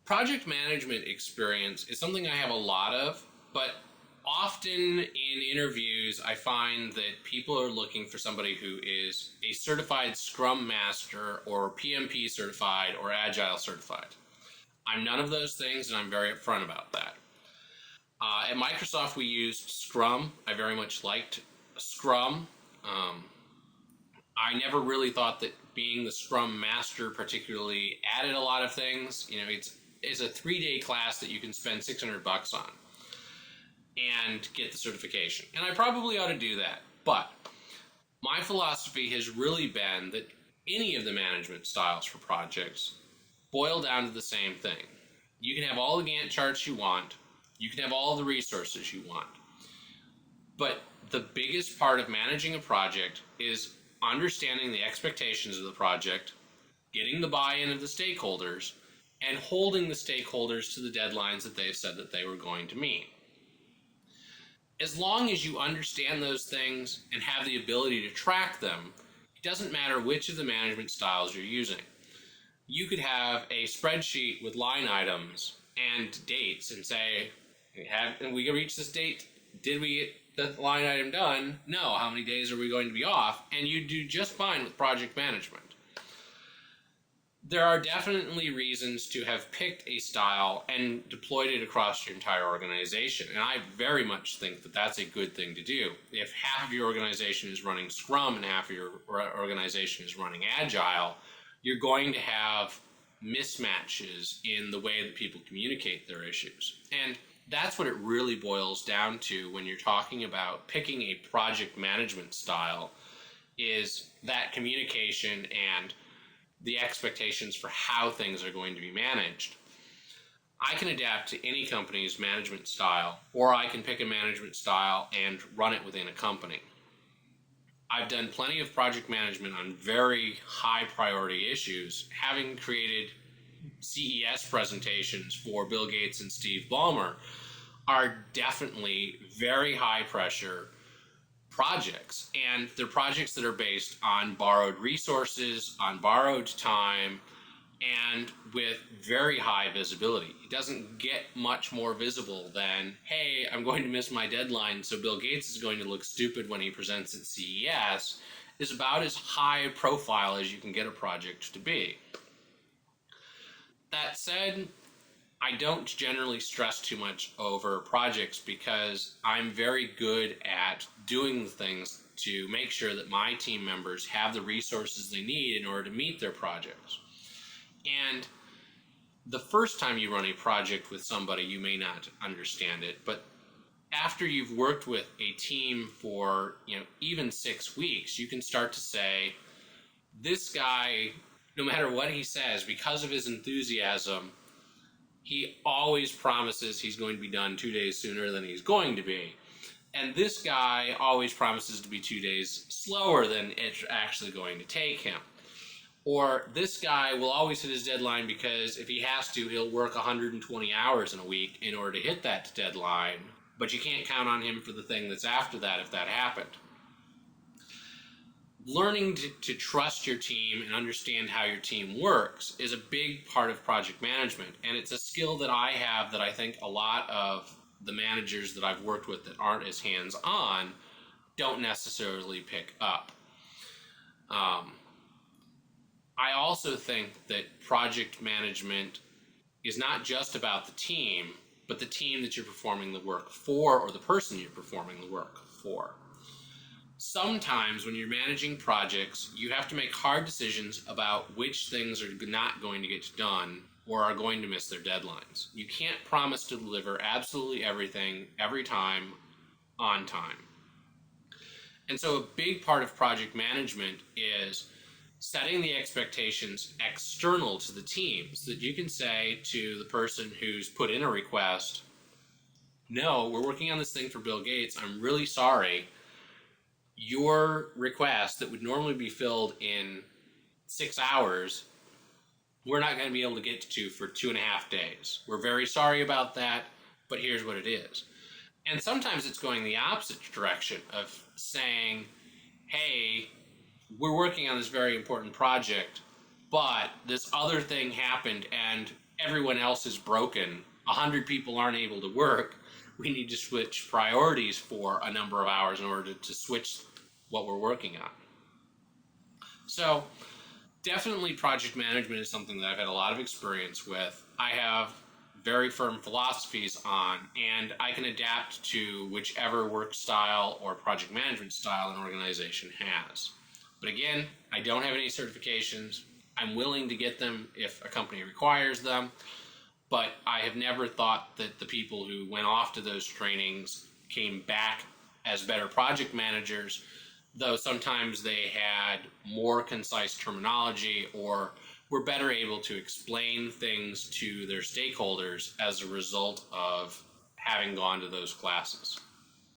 Project management experience is something I have a lot of, but often in interviews, I find that people are looking for somebody who is a certified Scrum Master or PMP certified or Agile certified. I'm none of those things, and I'm very upfront about that. At Microsoft, we used Scrum. I very much liked Scrum. I never really thought that being the Scrum Master particularly added a lot of things. It's a 3-day class that you can spend $600 on and get the certification. And I probably ought to do that. But my philosophy has really been that any of the management styles for projects boil down to the same thing. You can have all the Gantt charts you want. You can have all the resources you want. But the biggest part of managing a project is understanding the expectations of the project, getting the buy-in of the stakeholders, and holding the stakeholders to the deadlines that they've said that they were going to meet. As long as you understand those things and have the ability to track them, it doesn't matter which of the management styles you're using. You could have a spreadsheet with line items and dates and say, we reached this date. Did we get the line item done? No. How many days are we going to be off? And you do just fine with project management. There are definitely reasons to have picked a style and deployed it across your entire organization. And I very much think that that's a good thing to do. If half of your organization is running Scrum and half of your organization is running Agile, you're going to have mismatches in the way that people communicate their issues. And that's what it really boils down to when you're talking about picking a project management style, is that communication and the expectations for how things are going to be managed. I can adapt to any company's management style, or I can pick a management style and run it within a company. I've done plenty of project management on very high priority issues, having created CES presentations for Bill Gates and Steve Ballmer. Are definitely very high pressure projects, and they're projects that are based on borrowed resources, on borrowed time, and with very high visibility. It doesn't get much more visible than, hey, I'm going to miss my deadline, so Bill Gates is going to look stupid when he presents at CES, is about as high profile as you can get a project to be. That said, I don't generally stress too much over projects because I'm very good at doing the things to make sure that my team members have the resources they need in order to meet their projects. And the first time you run a project with somebody, you may not understand it, but after you've worked with a team for, even 6 weeks, you can start to say, this guy, no matter what he says, because of his enthusiasm, he always promises he's going to be done 2 days sooner than he's going to be. And this guy always promises to be 2 days slower than it's actually going to take him. Or this guy will always hit his deadline because if he has to, he'll work 120 hours in a week in order to hit that deadline, but you can't count on him for the thing that's after that if that happened. Learning to trust your team and understand how your team works is a big part of project management, and it's a skill that I have that I think a lot of the managers that I've worked with that aren't as hands-on don't necessarily pick up. I also think that project management is not just about the team, but the team that you're performing the work for, or the person you're performing the work for. Sometimes when you're managing projects, you have to make hard decisions about which things are not going to get done or are going to miss their deadlines. You can't promise to deliver absolutely everything every time on time. And so a big part of project management is setting the expectations external to the team so that you can say to the person who's put in a request, no, we're working on this thing for Bill Gates. I'm really sorry. Your request that would normally be filled in 6 hours, we're not going to be able to get to for 2.5 days. We're very sorry about that, but here's what it is. And sometimes it's going the opposite direction of saying, hey, we're working on this very important project, but this other thing happened and everyone else is broken, 100 people aren't able to work, we need to switch priorities for a number of hours in order to switch what we're working on. So definitely project management is something that I've had a lot of experience with. I have very firm philosophies on, and I can adapt to whichever work style or project management style an organization has. But again, I don't have any certifications. I'm willing to get them if a company requires them, but I have never thought that the people who went off to those trainings came back as better project managers, though sometimes they had more concise terminology or were better able to explain things to their stakeholders as a result of having gone to those classes.